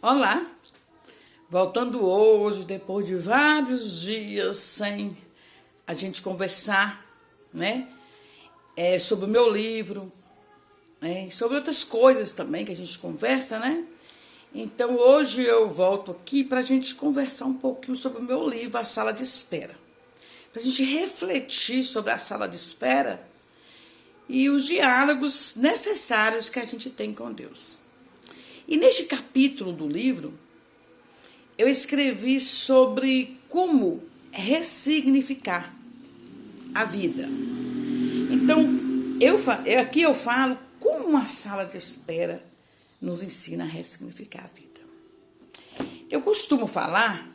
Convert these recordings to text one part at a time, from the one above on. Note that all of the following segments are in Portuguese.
Olá, voltando hoje, depois de vários dias sem a gente conversar, né? Sobre o meu livro, sobre outras coisas também que a gente conversa, né? Então hoje eu volto aqui para a gente conversar um pouquinho sobre o meu livro, A Sala de Espera. Para a gente refletir sobre a sala de espera e os diálogos necessários que a gente tem com Deus. E neste capítulo do livro, eu escrevi sobre como ressignificar a vida. Então, aqui eu falo como a sala de espera nos ensina a ressignificar a vida. Eu costumo falar,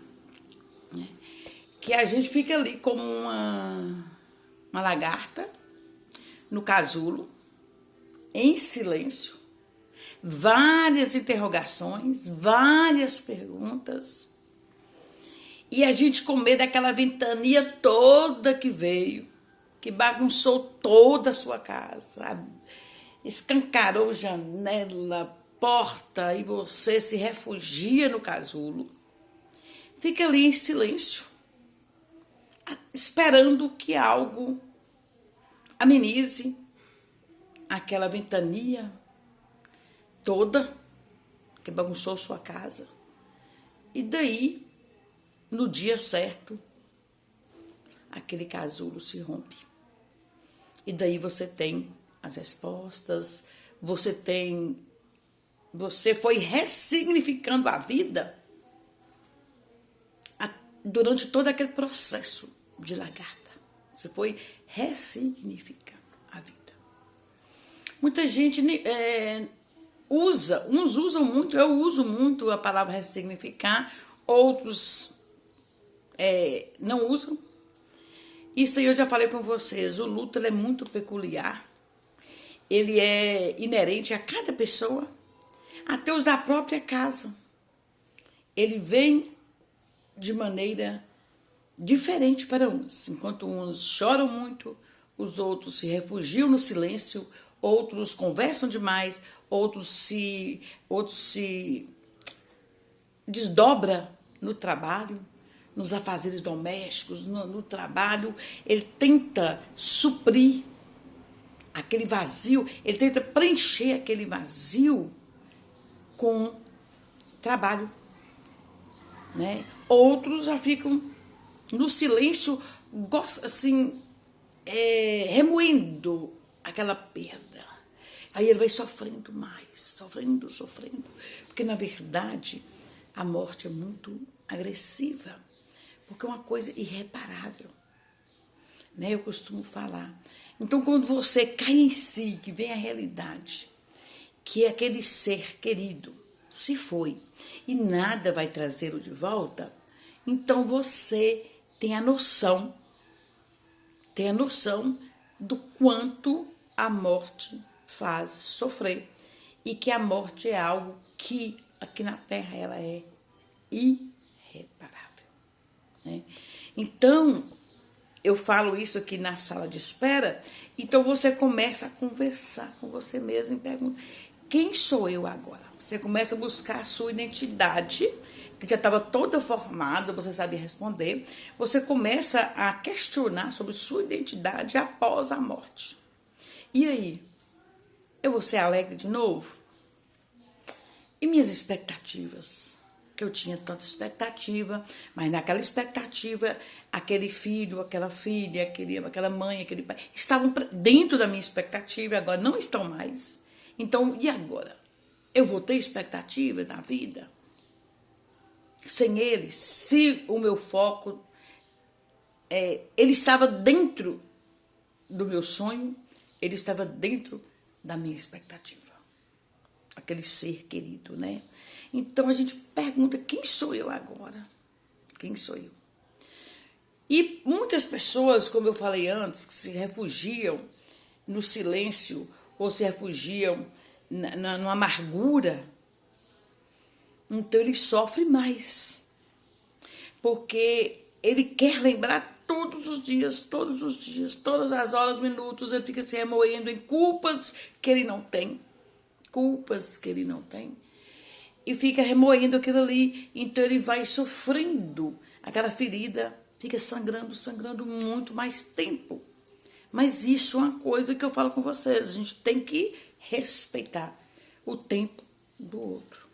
né, que a gente fica ali como uma lagarta no casulo, em silêncio, várias interrogações, várias perguntas, e a gente com medo daquela ventania toda que veio, que bagunçou toda a sua casa, escancarou janela, porta, e você se refugia no casulo, fica ali em silêncio, esperando que algo amenize aquela ventania toda que bagunçou sua casa. E daí, no dia certo, aquele casulo se rompe. E daí você tem as respostas, você foi ressignificando a vida durante todo aquele processo de lagarta. Você foi ressignificando a vida. Muita gente uns usam muito, eu uso muito a palavra ressignificar, outros não usam. Isso aí eu já falei com vocês, o luto é muito peculiar, ele é inerente a cada pessoa, até os da própria casa. Ele vem de maneira diferente para uns, enquanto uns choram muito, os outros se refugiam no silêncio, outros conversam demais, outros se desdobra no trabalho, nos afazeres domésticos, no trabalho. Ele tenta suprir aquele vazio, ele tenta preencher aquele vazio com trabalho, né? Outros já ficam no silêncio, assim, remoendo aquela perda. Aí ele vai sofrendo mais, sofrendo, porque na verdade a morte é muito agressiva, porque é uma coisa irreparável, né? Eu costumo falar. Então, quando você cai em si, que vem a realidade, que aquele ser querido se foi e nada vai trazê-lo de volta, então você tem a noção do quanto a morte faz sofrer e que a morte é algo que aqui na Terra ela é irreparável, né? Então, eu falo isso aqui na sala de espera, então você começa a conversar com você mesmo e pergunta: quem sou eu agora? Você começa a buscar a sua identidade, que já estava toda formada, você sabia responder. Você começa a questionar sobre sua identidade após a morte. E aí? Eu vou ser alegre de novo? E minhas expectativas? Que eu tinha tanta expectativa, mas naquela expectativa, aquele filho, aquela filha, aquela mãe, aquele pai, estavam dentro da minha expectativa, agora não estão mais. Então, e agora? Eu vou ter expectativa na vida? Sem eles, se o meu foco, ele estava dentro do meu sonho, ele estava dentro da minha expectativa. Aquele ser querido, né? Então a gente pergunta: quem sou eu agora? Quem sou eu? E muitas pessoas, como eu falei antes, que se refugiam no silêncio ou se refugiam na amargura, então ele sofre mais. Porque ele quer lembrar todas as horas, minutos, ele fica se remoendo em culpas que ele não tem. e fica remoendo aquilo ali. Então ele vai sofrendo. Aquela ferida fica sangrando, sangrando muito mais tempo. Mas isso é uma coisa que eu falo com vocês. A gente tem que respeitar o tempo do outro.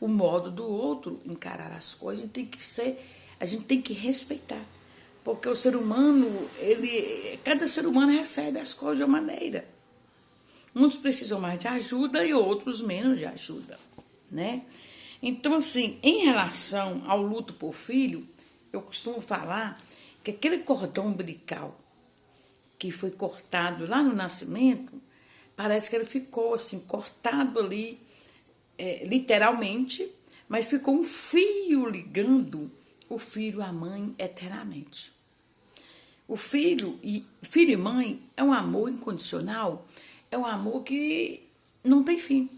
O modo do outro encarar as coisas. A gente tem que respeitar. Porque o ser humano, cada ser humano recebe as coisas de uma maneira. Uns precisam mais de ajuda e outros menos de ajuda, né? Então, assim, em relação ao luto por filho, eu costumo falar que aquele cordão umbilical que foi cortado lá no nascimento, parece que ele ficou assim, cortado ali, literalmente, mas ficou um fio ligando o filho à mãe eternamente. O filho e mãe é um amor incondicional, é um amor que não tem fim.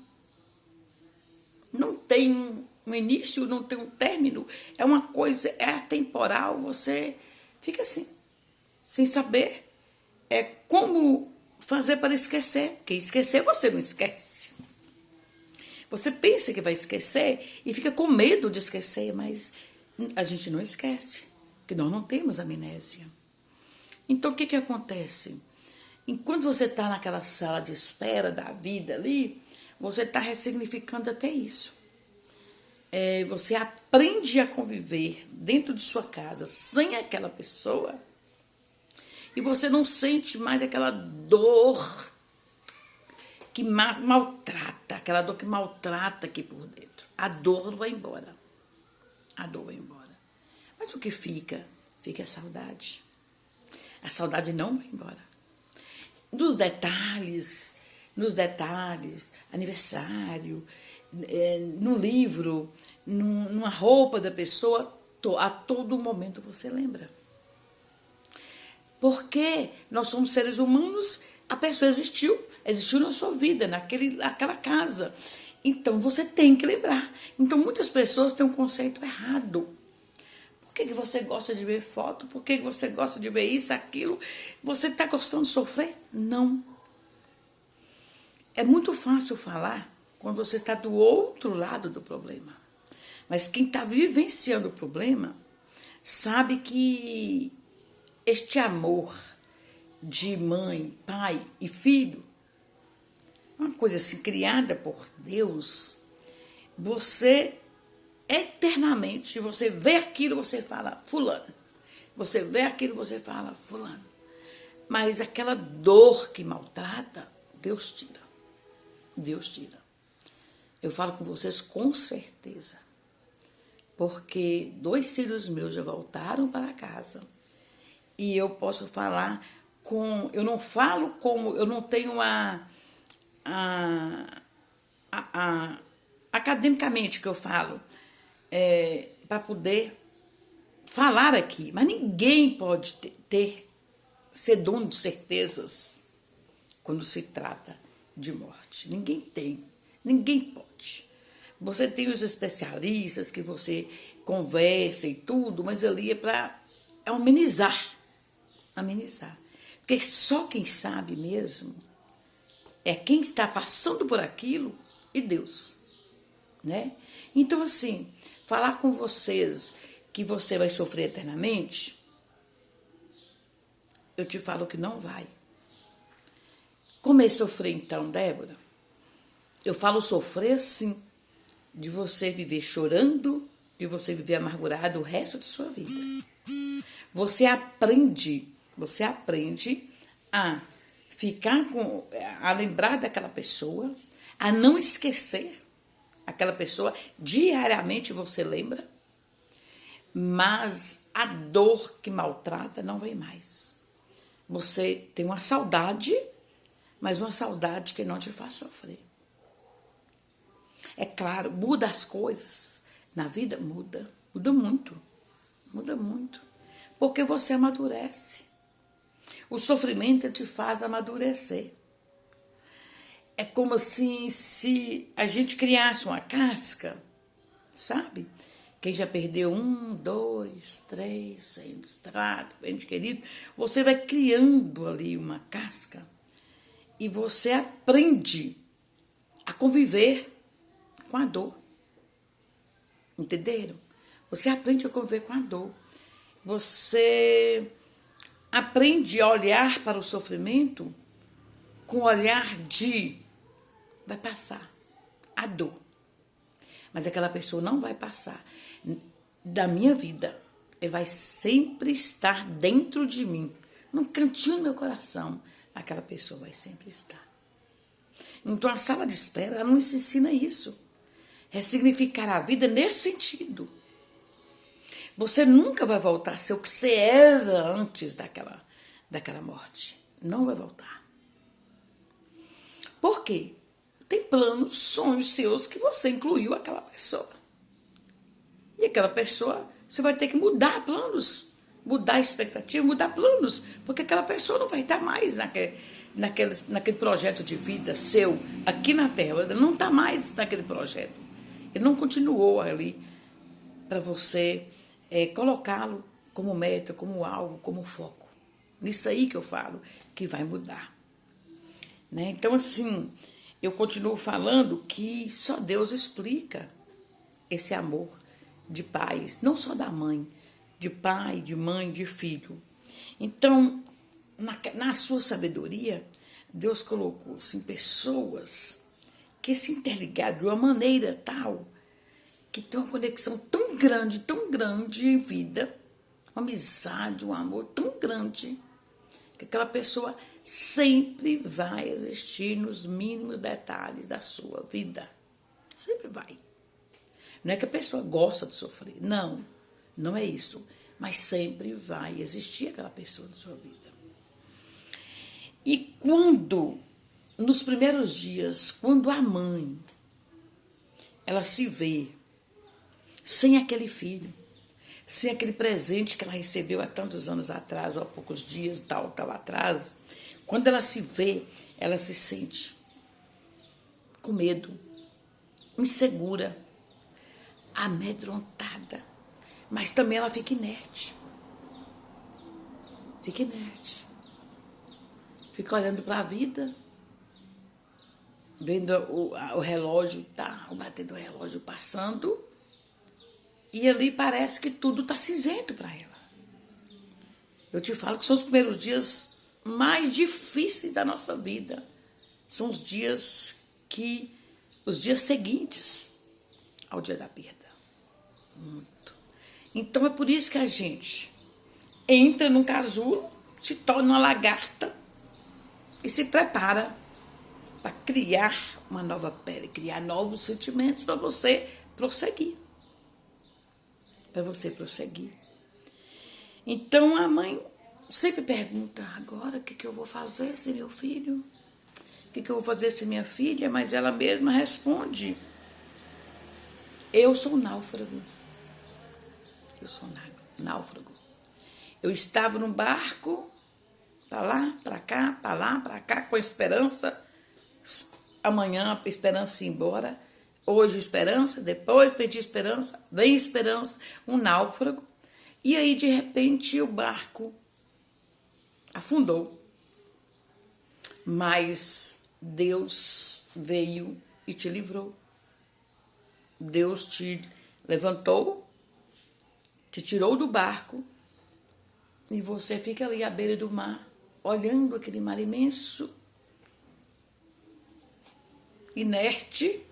Não tem um início, não tem um término. É uma coisa, é atemporal, você fica assim, sem saber como fazer para esquecer, porque esquecer você não esquece. Você pensa que vai esquecer e fica com medo de esquecer, mas a gente não esquece, porque nós não temos amnésia. Então, o que acontece? Enquanto você está naquela sala de espera da vida ali, você está ressignificando até isso. Você aprende a conviver dentro de sua casa sem aquela pessoa e você não sente mais aquela dor que maltrata, aquela dor que maltrata aqui por dentro. A dor vai embora. A dor vai embora. Mas o que fica? Fica a saudade. A saudade não vai embora. Nos detalhes, aniversário, num livro, numa roupa da pessoa, a todo momento você lembra. Porque nós somos seres humanos, a pessoa existiu na sua vida, naquela casa. Então você tem que lembrar. Então muitas pessoas têm um conceito errado. Por que você gosta de ver foto? Por que você gosta de ver isso, aquilo? Você está gostando de sofrer? Não. É muito fácil falar quando você está do outro lado do problema. Mas quem está vivenciando o problema sabe que este amor de mãe, pai e filho, uma coisa assim criada por Deus, você eternamente, você vê aquilo, você fala fulano. Você vê aquilo, você fala fulano. Mas aquela dor que maltrata, Deus tira. Deus tira. Eu falo com vocês com certeza. Porque 2 filhos meus já voltaram para casa. E eu posso falar eu não falo como, eu não tenho academicamente que eu falo, para poder falar aqui, mas ninguém pode ser dono de certezas quando se trata de morte. Ninguém pode. Você tem os especialistas que você conversa e tudo, mas ali é para amenizar. Porque só quem sabe mesmo é quem está passando por aquilo e Deus, né? Então, assim, falar com vocês que você vai sofrer eternamente, eu te falo que não vai. Como é sofrer então, Débora? Eu falo sofrer assim, de você viver chorando, de você viver amargurado o resto de sua vida. Você aprende a a lembrar daquela pessoa, a não esquecer aquela pessoa, diariamente você lembra, mas a dor que maltrata não vem mais. Você tem uma saudade, mas uma saudade que não te faz sofrer. É claro, muda as coisas. Na vida muda muito. Porque você amadurece. O sofrimento te faz amadurecer. É como assim se a gente criasse uma casca, sabe? Quem já perdeu 1, 2, 3 entes, 4 entes queridos, você vai criando ali uma casca e você aprende a conviver com a dor. Entenderam? Você aprende a conviver com a dor. Você aprende a olhar para o sofrimento com o olhar de vai passar a dor. Mas aquela pessoa não vai passar da minha vida. Ele vai sempre estar dentro de mim, num cantinho do meu coração. Aquela pessoa vai sempre estar. Então a sala de espera ela não se ensina isso. É significar a vida nesse sentido. Você nunca vai voltar a ser o que você era antes daquela morte. Não vai voltar. Por quê? Tem planos, sonhos seus que você incluiu aquela pessoa. E aquela pessoa, você vai ter que mudar planos, mudar expectativa, mudar planos, porque aquela pessoa não vai estar mais naquele projeto de vida seu aqui na Terra. Ele não está mais naquele projeto. Ele não continuou ali para você colocá-lo como meta, como algo, como foco. Nisso aí que eu falo que vai mudar. Né? Então, assim, eu continuo falando que só Deus explica esse amor de pais, não só da mãe, de pai, de mãe, de filho. Então, na sua sabedoria, Deus colocou assim, pessoas que se interligaram de uma maneira tal que tem uma conexão tão grande em vida, uma amizade, um amor tão grande, que aquela pessoa sempre vai existir nos mínimos detalhes da sua vida. Sempre vai. Não é que a pessoa gosta de sofrer. Não, não é isso. Mas sempre vai existir aquela pessoa na sua vida. E quando, nos primeiros dias, quando a mãe, ela se vê sem aquele filho, sem aquele presente que ela recebeu há tantos anos atrás, ou há poucos dias, tal atrás, quando ela se vê, ela se sente com medo, insegura, amedrontada, mas também ela fica inerte. Fica inerte. Fica olhando para a vida, vendo o relógio, o bater do relógio passando, e ali parece que tudo está cinzento para ela. Eu te falo que são os primeiros dias mais difíceis da nossa vida. São os dias seguintes ao dia da perda. Muito. Então é por isso que a gente entra num casulo, se torna uma lagarta e se prepara para criar uma nova pele, criar novos sentimentos para você prosseguir. Para você prosseguir. Então a mãe sempre pergunta, agora o que eu vou fazer sem meu filho? O que eu vou fazer sem minha filha? Mas ela mesma responde, eu sou náufrago. Eu sou náufrago. Eu estava num barco, para lá, para cá, com a esperança. Amanhã a esperança ir embora. Hoje esperança, depois perdi esperança, vem esperança, um náufrago. E aí, de repente, o barco afundou. Mas Deus veio e te livrou. Deus te levantou, te tirou do barco e você fica ali à beira do mar, olhando aquele mar imenso, inerte,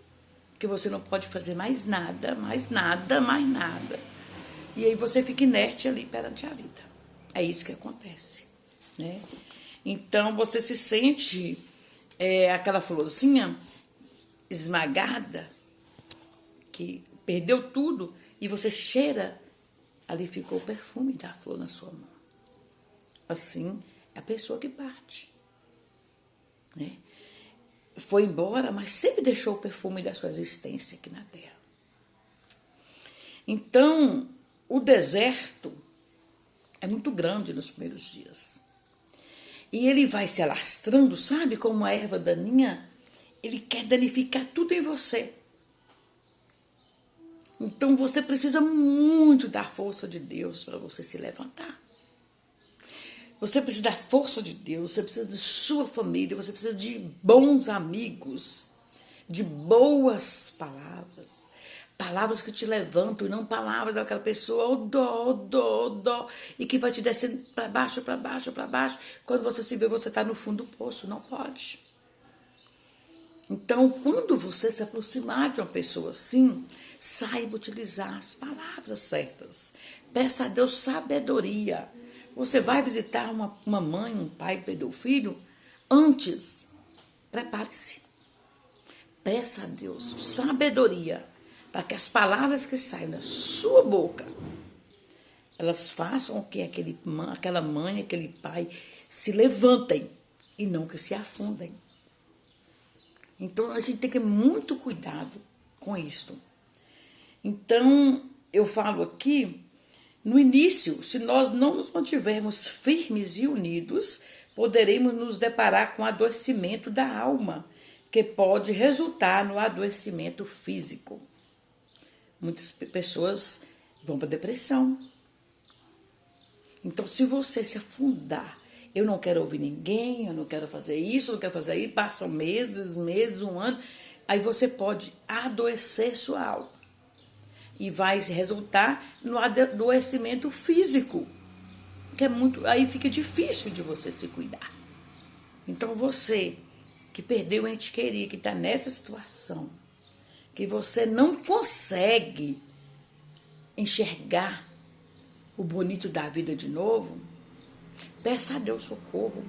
que você não pode fazer mais nada. E aí você fica inerte ali perante a vida. É isso que acontece, né? Então você se sente aquela florzinha esmagada, que perdeu tudo, e você cheira, ali ficou o perfume da flor na sua mão. Assim é a pessoa que parte, né? Foi embora, mas sempre deixou o perfume da sua existência aqui na Terra. Então, o deserto é muito grande nos primeiros dias. E ele vai se alastrando, sabe, como uma erva daninha. Ele quer danificar tudo em você. Então, você precisa muito da força de Deus para você se levantar. Você precisa da força de Deus, você precisa de sua família, você precisa de bons amigos, de boas palavras, Palavras que te levantam e não palavras daquela pessoa, dó, e que vai te descendo para baixo, para baixo, para baixo. Quando você se vê, você está no fundo do poço. Não pode. Então, quando você se aproximar de uma pessoa assim, saiba utilizar as palavras certas. Peça a Deus sabedoria. Você vai visitar uma mãe, um pai que perdeu o filho? Antes, prepare-se. Peça a Deus sabedoria para que as palavras que saem da sua boca, elas façam com que aquela mãe, aquele pai se levantem e não que se afundem. Então, a gente tem que ter muito cuidado com isso. Então, eu falo aqui, no início, se nós não nos mantivermos firmes e unidos, poderemos nos deparar com adoecimento da alma, que pode resultar no adoecimento físico. Muitas pessoas vão para depressão. Então, se você se afundar, eu não quero ouvir ninguém, eu não quero fazer isso, eu não quero fazer isso, passam meses, um ano, aí você pode adoecer sua alma. E vai resultar no adoecimento físico, que é muito, aí fica difícil de você se cuidar. Então você que perdeu o ente querido, que está nessa situação, que você não consegue enxergar o bonito da vida de novo, peça a Deus socorro,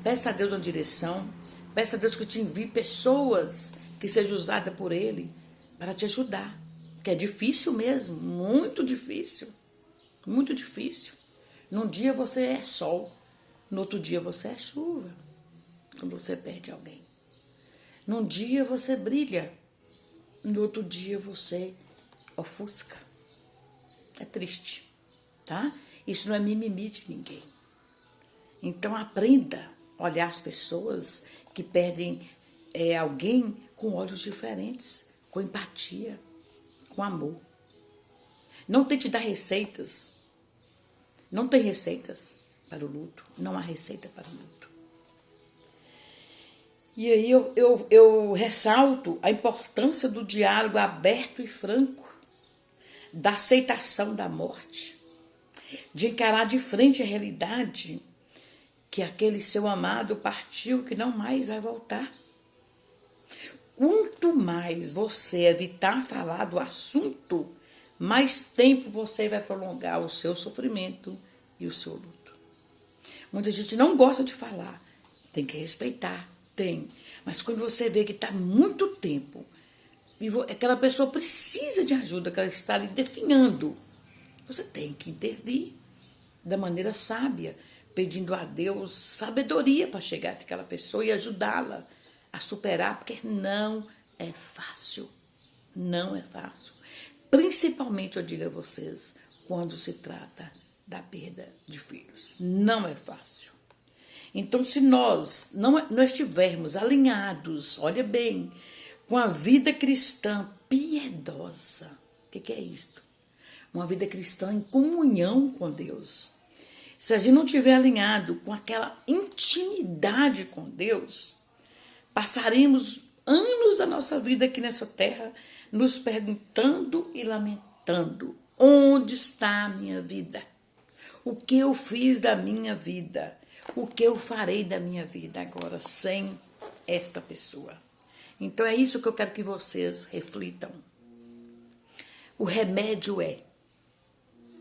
peça a Deus uma direção, peça a Deus que te envie pessoas que sejam usadas por Ele para te ajudar, que é difícil mesmo, muito difícil, muito difícil. Num dia você é sol, no outro dia você é chuva, quando você perde alguém. Num dia você brilha, no outro dia você ofusca. É triste, tá? Isso não é mimimi de ninguém. Então aprenda a olhar as pessoas que perdem alguém com olhos diferentes, com empatia, com amor. Não tente dar receitas. Não tem receitas para o luto. Não há receita para o luto. E aí eu ressalto a importância do diálogo aberto e franco, da aceitação da morte, de encarar de frente a realidade que aquele seu amado partiu, que não mais vai voltar. Quanto mais você evitar falar do assunto, mais tempo você vai prolongar o seu sofrimento e o seu luto. Muita gente não gosta de falar, tem que respeitar, tem. Mas quando você vê que está muito tempo, e aquela pessoa precisa de ajuda, que ela está ali definhando, você tem que intervir da maneira sábia, pedindo a Deus sabedoria para chegar até aquela pessoa e ajudá-la a superar, porque não é fácil. Não é fácil. Principalmente, eu digo a vocês, quando se trata da perda de filhos. Não é fácil. Então, se nós não estivermos alinhados, olha bem, com a vida cristã piedosa, o que é isso? Uma vida cristã em comunhão com Deus. Se a gente não estiver alinhado com aquela intimidade com Deus, passaremos anos da nossa vida aqui nessa terra nos perguntando e lamentando: onde está a minha vida? O que eu fiz da minha vida? O que eu farei da minha vida agora sem esta pessoa? Então é isso que eu quero que vocês reflitam. O remédio é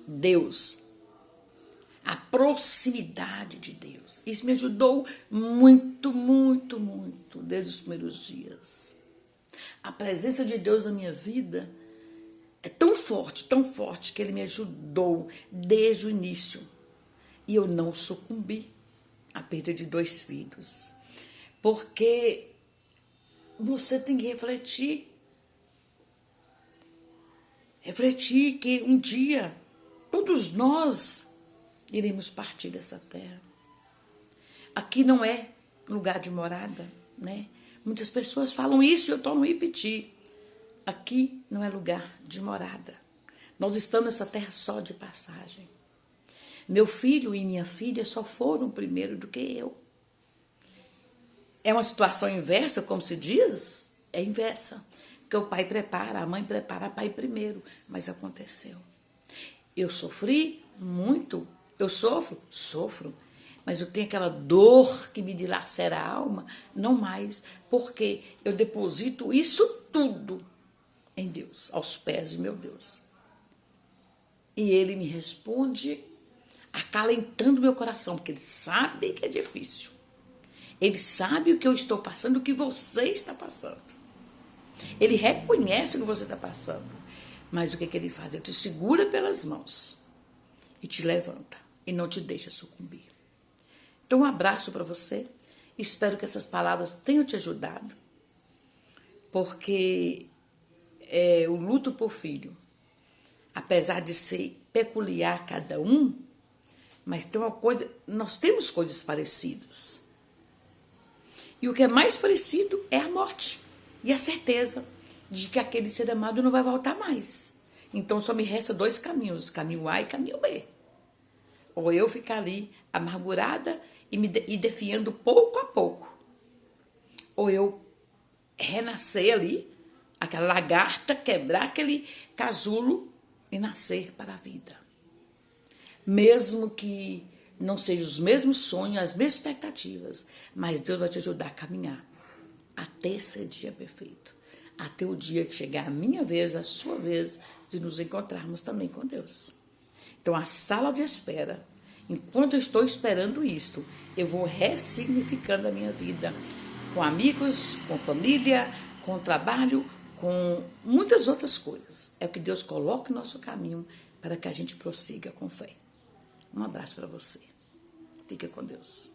Deus. A proximidade de Deus. Isso me ajudou muito, muito, muito, desde os primeiros dias. A presença de Deus na minha vida é tão forte, que Ele me ajudou desde o início. E eu não sucumbi à perda de 2 filhos. Porque você tem que refletir. Refletir que um dia todos nós iremos partir dessa terra. Aqui não é lugar de morada, né? Muitas pessoas falam isso e eu torno a repetir. Aqui não é lugar de morada. Nós estamos nessa terra só de passagem. Meu filho e minha filha só foram primeiro do que eu. É uma situação inversa, como se diz? É inversa. Porque o pai prepara, a mãe prepara, o pai primeiro. Mas aconteceu. Eu sofri muito. Eu sofro. Mas eu tenho aquela dor que me dilacera a alma, não mais, porque eu deposito isso tudo em Deus, aos pés de meu Deus. E Ele me responde acalentando meu coração, porque Ele sabe que é difícil. Ele sabe o que eu estou passando, o que você está passando. Ele reconhece o que você está passando. Mas o que Ele faz? Ele te segura pelas mãos e te levanta e não te deixa sucumbir. Então, um abraço para você. Espero que essas palavras tenham te ajudado, porque o luto por filho, apesar de ser peculiar a cada um, mas tem uma coisa, nós temos coisas parecidas. E o que é mais parecido é a morte e a certeza de que aquele ser amado não vai voltar mais. Então só me resta dois caminhos, caminho A e caminho B. Ou eu ficar ali amargurada e definhando pouco a pouco. Ou eu renascer ali, aquela lagarta, quebrar aquele casulo e nascer para a vida. Mesmo que não sejam os mesmos sonhos, as mesmas expectativas, mas Deus vai te ajudar a caminhar até esse dia perfeito. Até o dia que chegar a minha vez, a sua vez, de nos encontrarmos também com Deus. Então, a sala de espera, enquanto eu estou esperando isto, eu vou ressignificando a minha vida com amigos, com família, com trabalho, com muitas outras coisas. É o que Deus coloca no nosso caminho para que a gente prossiga com fé. Um abraço para você. Fica com Deus.